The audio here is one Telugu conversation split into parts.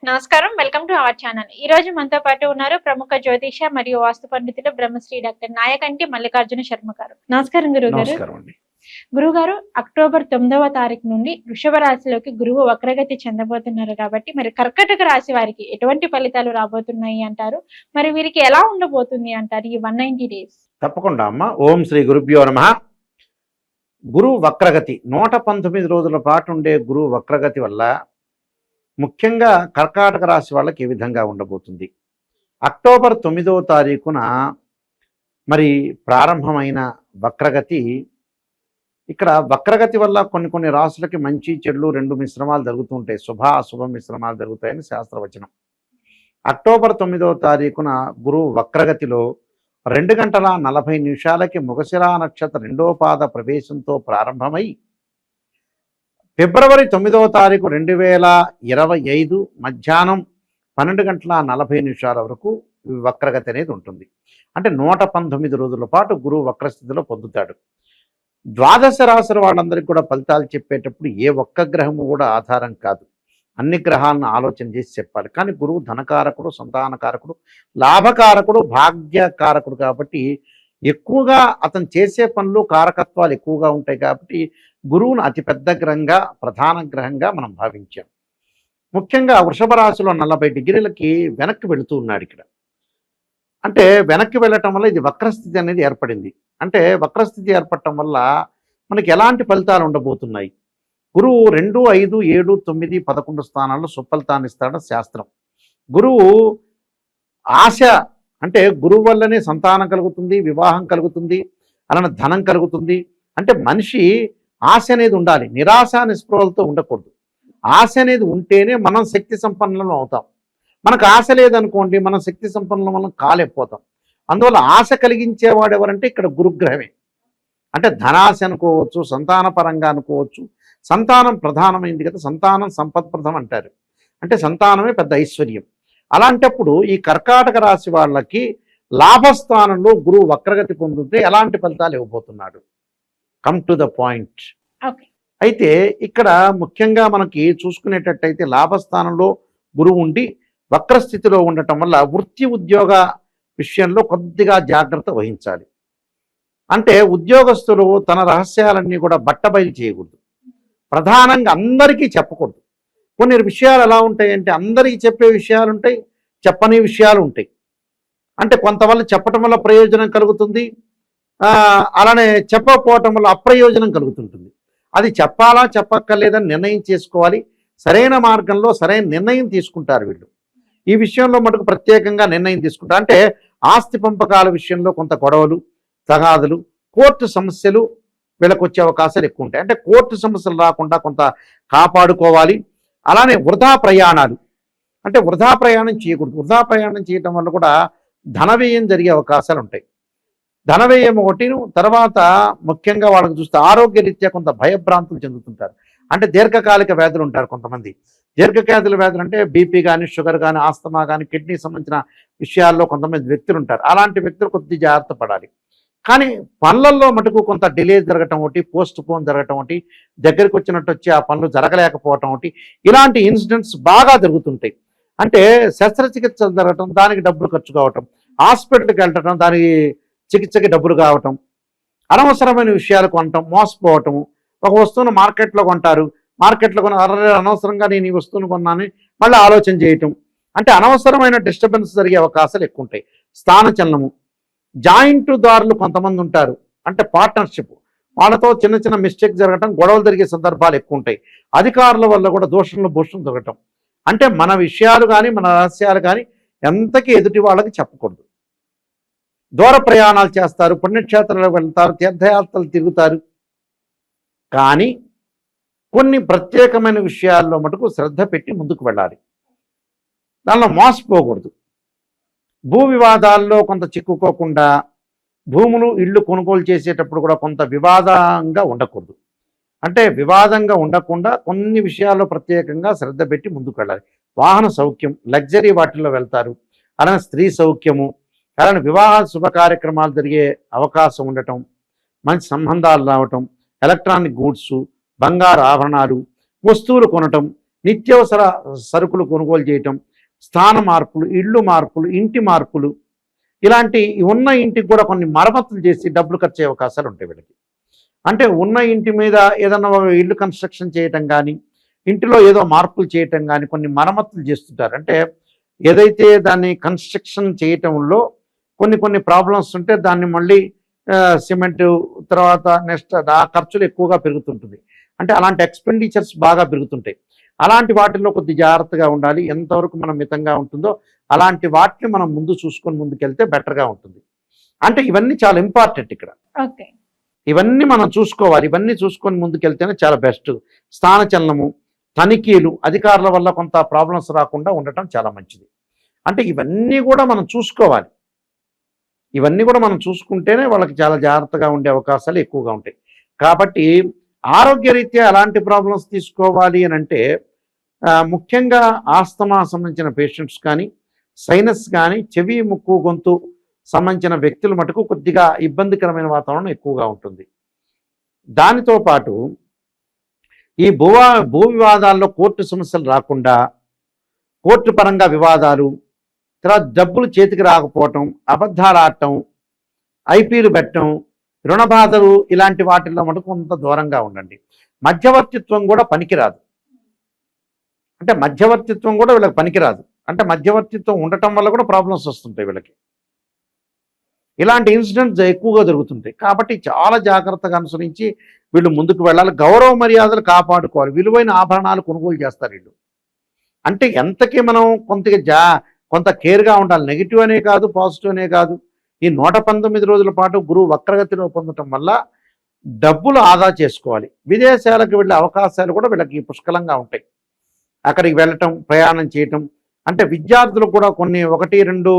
నమస్కారం, వెల్కమ్ టు అవర్ ఛానల్. ఈ రోజు మనతో పాటు ఉన్నారు ప్రముఖ జ్యోతిష మరియు వాస్తు పండితులు బ్రహ్మశ్రీ డాక్టర్ నాయకంటి మల్లికార్జున శర్మ గారు. నమస్కారం గురువు గారు. గురువు గారు, అక్టోబర్ 9వ తారీఖు నుండి వృషభ రాశిలోకి గురువు వక్రగతి చెందబోతున్నారు కాబట్టి మరి కర్కటక రాశి వారికి ఎటువంటి ఫలితాలు రాబోతున్నాయి అంటారు, మరి వీరికి ఎలా ఉండబోతుంది అంటారు ఈ 190 డేస్? తప్పకుండా అమ్మ. ఓం శ్రీ గురుభ్యో నమః. గురువు వక్రగతి 119 రోజుల పాటు ఉండే గురువు వక్రగతి వల్ల ముఖ్యంగా కర్కాటక రాశి వాళ్ళకి ఏ విధంగా ఉండబోతుంది? అక్టోబర్ 9వ తారీఖున మరి ప్రారంభమైన వక్రగతి, ఇక్కడ వక్రగతి వల్ల కొన్ని రాశులకి మంచి చెడులు రెండు మిశ్రమాలు జరుగుతూ ఉంటాయి. శుభ అశుభ మిశ్రమాలు జరుగుతాయని శాస్త్రవచనం. అక్టోబర్ 9వ తారీఖున గురువు వక్రగతిలో 2 గంటల 40 నిమిషాలకి మృగశిర నక్షత్ర 2వ పాద ప్రవేశంతో ప్రారంభమై ఫిబ్రవరి 9వ తారీఖు 2025 మధ్యాహ్నం 12 గంటల 40 నిమిషాల వరకు వక్రగతి అనేది ఉంటుంది. అంటే 119 రోజుల పాటు గురువు వక్రస్థితిలో పొందుతాడు. ద్వాదశ రాశుల వాళ్ళందరికీ కూడా ఫలితాలు చెప్పేటప్పుడు ఏ ఒక్క గ్రహము కూడా ఆధారం కాదు, అన్ని గ్రహాలను ఆలోచన చేసి చెప్పాలి. కానీ గురువు ధనకారకుడు, సంతానకారకుడు, లాభకారకుడు, భాగ్యకారకుడు కాబట్టి ఎక్కువగా అతను చేసే పనులు కారకత్వాలు ఎక్కువగా ఉంటాయి. కాబట్టి గురువును అతిపెద్ద గ్రహంగా, ప్రధాన గ్రహంగా మనం భావించాం. ముఖ్యంగా వృషభ రాశిలో 40 డిగ్రీలకి వెనక్కి వెళుతూ ఉన్నాడు. ఇక్కడ అంటే వెనక్కి వెళ్ళటం వల్ల ఇది వక్రస్థితి అనేది ఏర్పడింది. అంటే వక్రస్థితి ఏర్పడటం వల్ల మనకి ఎలాంటి ఫలితాలు ఉండబోతున్నాయి? గురువు 2, 5, 7, 9, 11 స్థానాల్లో సుఫలితాన్ని ఇస్తాడని శాస్త్రం. గురువు ఆశ, అంటే గురువు వల్లనే సంతానం కలుగుతుంది, వివాహం కలుగుతుంది, అలానే ధనం కలుగుతుంది. అంటే మనిషి ఆశ అనేది ఉండాలి, నిరాశ నిస్పృహలతో ఉండకూడదు. ఆశ అనేది ఉంటేనే మనం శక్తి సంపన్నులం అవుతాం. మనకు ఆశ లేదనుకోండి, మనం శక్తి సంపన్నులం మనం కాలేకపోతాం. అందువల్ల ఆశ కలిగించేవాడు ఎవరంటే ఇక్కడ గురుగ్రహమే. అంటే ధనాశ అనుకోవచ్చు, సంతాన పరంగా అనుకోవచ్చు. సంతానం ప్రధానమైంది కదా, సంతానం సంపత్ప్రదం అంటారు. అంటే సంతానమే పెద్ద ఐశ్వర్యం. అలాంటప్పుడు ఈ కర్కాటక రాశి వాళ్ళకి లాభస్థానంలో గురువు వక్రగతి పొందితే ఎలాంటి ఫలితాలు ఇవ్వబోతున్నాడు? Come to the point. అయితే ఇక్కడ ముఖ్యంగా మనకి చూసుకునేటట్టయితే లాభస్థానంలో గురువు ఉండి వక్రస్థితిలో ఉండటం వల్ల వృత్తి ఉద్యోగ విషయంలో కొద్దిగా జాగ్రత్త వహించాలి. అంటే ఉద్యోగస్తులు తన రహస్యాలన్నీ కూడా బట్టబయలు చేయకూడదు, ప్రధానంగా అందరికీ చెప్పకూడదు. కొన్ని విషయాలు ఎలా ఉంటాయంటే అందరికీ చెప్పే విషయాలు ఉంటాయి, చెప్పని విషయాలు ఉంటాయి. అంటే కొంతవల్ల చెప్పటం వల్ల ప్రయోజనం కలుగుతుంది, అలానే చెప్పకపోవటం వల్ల అప్రయోజనం కలుగుతుంటుంది. అది చెప్పాలా చెప్పక్కర్లేదని నిర్ణయం చేసుకోవాలి. సరైన మార్గంలో సరైన నిర్ణయం తీసుకుంటారు వీళ్ళు. ఈ విషయంలో మటుకు ప్రత్యేకంగా నిర్ణయం తీసుకుంటారు. అంటే ఆస్తి పంపకాల విషయంలో కొంత గొడవలు, తగాదులు, కోర్టు సమస్యలు వీళ్ళకు వచ్చే అవకాశాలు ఎక్కువ ఉంటాయి. అంటే కోర్టు సమస్యలు రాకుండా కొంత కాపాడుకోవాలి. అలానే వృధా ప్రయాణాలు, అంటే వృధా ప్రయాణం చేయకూడదు. వృధా ప్రయాణం చేయటం వల్ల కూడా ధన వ్యయం జరిగే అవకాశాలు ఉంటాయి. ధన వ్యయం ఒకటి. తర్వాత ముఖ్యంగా వాళ్ళకి చూస్తే ఆరోగ్య రీత్యా కొంత భయభ్రాంతులు చెందుతుంటారు. అంటే దీర్ఘకాలిక వ్యాధులు ఉంటారు కొంతమంది. దీర్ఘకాలిక వ్యాధులు అంటే బీపీ కానీ, షుగర్ కానీ, ఆస్తమా కానీ, కిడ్నీ సంబంధించిన విషయాల్లో కొంతమంది వ్యక్తులు ఉంటారు. అలాంటి వ్యక్తులు కొద్ది జాగ్రత్త పడాలి. కానీ పనులలో మటుకు కొంత డిలే జరగటం ఒకటి, పోస్ట్ పోన్ జరగటం ఒకటి, దగ్గరికి వచ్చినట్టు వచ్చి ఆ పనులు జరగలేకపోవటం ఒకటి, ఇలాంటి ఇన్సిడెంట్స్ బాగా జరుగుతుంటాయి. అంటే శస్త్రచికిత్సలు జరగటం, దానికి డబ్బులు ఖర్చు కావటం, హాస్పిటల్కి వెళ్ళటం, దానికి చికిత్సకి డబ్బులు కావటం, అనవసరమైన విషయాలు కొనటం, మోసపోవటము. ఒక వస్తువును మార్కెట్లో కొంటారు, మార్కెట్లో కొన అనవసరంగా నేను ఈ వస్తువును కొన్నాను మళ్ళీ ఆలోచన చేయటం. అంటే అనవసరమైన డిస్టర్బెన్స్ జరిగే అవకాశాలు ఎక్కువ ఉంటాయి. స్థానచలనము, జాయింట్ దారులు కొంతమంది ఉంటారు, అంటే పార్ట్నర్షిప్, వాళ్ళతో చిన్న మిస్టేక్ జరగటం, గొడవలు జరిగే సందర్భాలు ఎక్కువ ఉంటాయి. అధికారుల వల్ల కూడా దోషంలో భూషణం జరగటం. అంటే మన విషయాలు కానీ, మన రహస్యాలు కానీ ఎంతకీ ఎదుటి వాళ్ళకి చెప్పకూడదు. దూర ప్రయాణాలు చేస్తారు, పుణ్యక్షేత్రాలకు వెళ్తారు, తీర్థయాత్రలు తిరుగుతారు. కానీ కొన్ని ప్రత్యేకమైన విషయాల్లో మటుకు శ్రద్ధ పెట్టి ముందుకు వెళ్ళాలి, దానిలో మోసపోకూడదు. భూ వివాదాల్లో కొంత చిక్కుకోకుండా, భూములు ఇళ్ళు కొనుగోలు చేసేటప్పుడు కూడా కొంత వివాదంగా ఉండకూడదు. అంటే వివాదంగా ఉండకుండా కొన్ని విషయాల్లో ప్రత్యేకంగా శ్రద్ధ పెట్టి ముందుకు వెళ్ళాలి. వాహన సౌఖ్యం, లగ్జరీ వాటిల్లో వెళ్తారు. అలానే స్త్రీ సౌఖ్యము, అలానే వివాహ శుభ కార్యక్రమాలు జరిగే అవకాశం ఉండటం, మంచి సంబంధాలు రావటం, ఎలక్ట్రానిక్ గూడ్స్, బంగారు ఆభరణాలు, వస్తువులు కొనటం, నిత్యావసర సరుకులు కొనుగోలు చేయటం, స్థాన మార్పులు, ఇళ్ళు మార్పులు, ఇంటి మార్పులు, ఇలాంటి ఉన్న ఇంటికి కూడా కొన్ని మరమ్మతులు చేసి డబ్బులు ఖర్చు అయ్యే అవకాశాలు ఉంటాయి వీళ్ళకి. అంటే ఉన్న ఇంటి మీద ఏదన్నా ఒక ఇల్లు కన్స్ట్రక్షన్ చేయటం కానీ, ఇంటిలో ఏదో మార్పులు చేయటం కానీ కొన్ని మరమ్మతులు చేస్తుంటారు. అంటే ఏదైతే దాన్ని కన్స్ట్రక్షన్ చేయటంలో కొన్ని ప్రాబ్లమ్స్ ఉంటే దాన్ని మళ్ళీ సిమెంట్ తర్వాత నెక్స్ట్ ఆ ఖర్చులు ఎక్కువగా పెరుగుతుంటుంది. అంటే అలాంటి ఎక్స్పెండిచర్స్ బాగా పెరుగుతుంటాయి. అలాంటి వాటిల్లో కొద్ది జాగ్రత్తగా ఉండాలి. ఎంతవరకు మనం మితంగా ఉంటుందో అలాంటి వాటిని మనం ముందు చూసుకొని ముందుకెళ్తే బెటర్గా ఉంటుంది. అంటే ఇవన్నీ చాలా ఇంపార్టెంట్ ఇక్కడ. ఓకే, ఇవన్నీ మనం చూసుకోవాలి. ఇవన్నీ చూసుకొని ముందుకెళ్తేనే చాలా బెస్ట్. స్థానచలనము, తనిఖీలు, అధికారుల వల్ల కొంత ప్రాబ్లమ్స్ రాకుండా ఉండటం చాలా మంచిది. అంటే ఇవన్నీ కూడా మనం చూసుకోవాలి. ఇవన్నీ కూడా మనం చూసుకుంటేనే వాళ్ళకి చాలా జాగ్రత్తగా ఉండే అవకాశాలు ఎక్కువగా ఉంటాయి. కాబట్టి ఆరోగ్యరీత్యా ఎలాంటి ప్రాబ్లమ్స్ తీసుకోవాలి అని అంటే ముఖ్యంగా ఆస్తమా సంబంధించిన పేషెంట్స్ కానీ, సైనస్ కానీ, చెవి, ముక్కు, గొంతు సంబంధించిన వ్యక్తుల మటుకు కొద్దిగా ఇబ్బందికరమైన వాతావరణం ఎక్కువగా ఉంటుంది. దానితో పాటు ఈ భూ వివాదాల్లో కోర్టు సమస్యలు రాకుండా, కోర్టు పరంగా వివాదాలు, తర్వాత డబ్బులు చేతికి రాకపోవటం, అబద్ధాలు ఆడటం, ఐపీలు పెట్టడం, రుణ బాధలు, ఇలాంటి వాటిల్లో మటుకు కొంత దూరంగా ఉండండి. మధ్యవర్తిత్వం కూడా పనికిరాదు. అంటే మధ్యవర్తిత్వం కూడా వీళ్ళకి పనికిరాదు. అంటే మధ్యవర్తిత్వం ఉండటం వల్ల కూడా ప్రాబ్లమ్స్ వస్తుంటాయి వీళ్ళకి. ఇలాంటి ఇన్సిడెంట్స్ ఎక్కువగా జరుగుతుంటాయి. కాబట్టి చాలా జాగ్రత్తగా అనుసరించి వీళ్ళు ముందుకు వెళ్ళాలి. గౌరవ మర్యాదలు కాపాడుకోవాలి. విలువైన ఆభరణాలు కొనుగోలు చేస్తారు వీళ్ళు. అంటే ఎంతకీ మనం కొంత కేర్గా ఉండాలి. నెగిటివ్ అనే కాదు, పాజిటివ్ అనే కాదు. ఈ 119 రోజుల పాటు గురువు వక్రగతిలో పొందటం వల్ల డబ్బులు ఆదా చేసుకోవాలి. విదేశాలకు వెళ్ళే అవకాశాలు కూడా వీళ్ళకి పుష్కలంగా ఉంటాయి. అక్కడికి వెళ్ళటం, ప్రయాణం చేయటం, అంటే విద్యార్థులు కూడా కొన్ని 1-2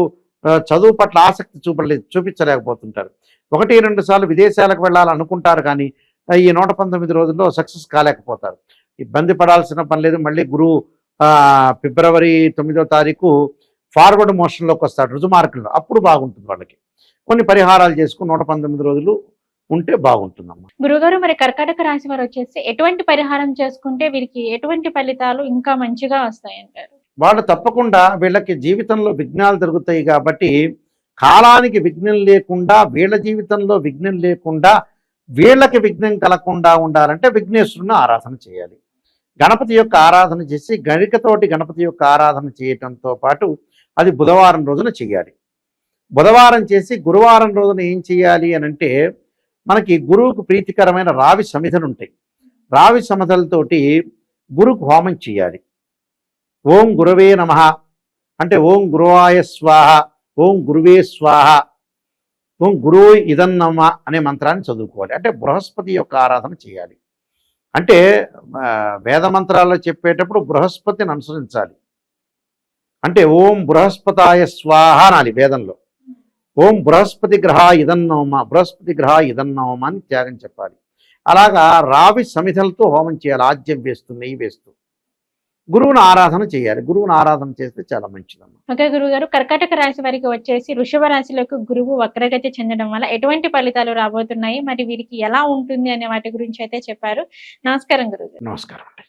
చదువు పట్ల ఆసక్తి చూపించలేకపోతుంటారు. 1-2 సార్లు విదేశాలకు వెళ్ళాలనుకుంటారు కానీ ఈ 119 రోజుల్లో సక్సెస్ కాలేకపోతారు. ఇబ్బంది పడాల్సిన పని లేదు. మళ్ళీ గురువు ఫిబ్రవరి 9వ తారీఖు ఫార్వర్డ్ మోషన్లోకి వస్తాడు రుజుమార్గంలో. అప్పుడు బాగుంటుంది. వాళ్ళకి కొన్ని పరిహారాలు చేసుకుని 119 రోజులు ఉంటే బాగుంటుందమ్మా. గురుగారు, మరి కర్కాటక రాశి వారు వచ్చేసి ఎటువంటి పరిహారం చేసుకుంటే వీరికి ఎటువంటి ఫలితాలు ఇంకా మంచిగా వస్తాయంటారు? వాళ్ళు తప్పకుండా వీళ్ళకి జీవితంలో విఘ్నాలు జరుగుతాయి కాబట్టి కాలానికి విఘ్నం లేకుండా, వీళ్ళ జీవితంలో విఘ్నం లేకుండా, వీళ్ళకి విఘ్నం కలగకుండా ఉండాలంటే విఘ్నేశ్వరుని ఆరాధన చేయాలి. గణపతి యొక్క ఆరాధన చేసి గణికతోటి గణపతి యొక్క ఆరాధన చేయటంతో పాటు అది బుధవారం రోజున చేయాలి. బుధవారం చేసి గురువారం రోజున ఏం చేయాలి అని అంటే మనకి గురువుకు ప్రీతికరమైన రావి సమిధలు ఉంటాయి. రావి సమిధలతోటి గురుకు హోమం చేయాలి. ఓం గురవే నమః అంటే ఓం గురువాయ స్వాహ, ఓం గురువే స్వాహ, ఓం గురువు ఇదన్నమ అనే మంత్రాన్ని చదువుకోవాలి. అంటే బృహస్పతి యొక్క ఆరాధన చేయాలి. అంటే వేద మంత్రాల్లో చెప్పేటప్పుడు బృహస్పతిని అనుసరించాలి. అంటే ఓం బృహస్పతాయ స్వాహ అనాలి వేదంలో. ఓం బృహస్పతి గ్రహ ఇదన్నోమ, బృహస్పతి గ్రహ ఇదన్నోమ అని త్యాగం చెప్పాలి. అలాగా రావి సమిధలతో హోమం చేయాలి. ఆజ్యం వేస్తూ, నెయ్యి వేస్తూ గురువుని ఆరాధన చేయాలి. గురువుని ఆరాధన చేస్తే చాలా మంచిదమ్మా. ఓకే గురుగారు, కర్కాటక రాశి వారికి వచ్చేసి వృషభ రాశిలోకి గురువు వక్రగతి చెందడం వల్ల ఎటువంటి ఫలితాలు రాబోతున్నాయి, మరి వీరికి ఎలా ఉంటుంది అనే వాటి గురించి అయితే చెప్పారు. నమస్కారం గురుగారు. నమస్కారం అండి.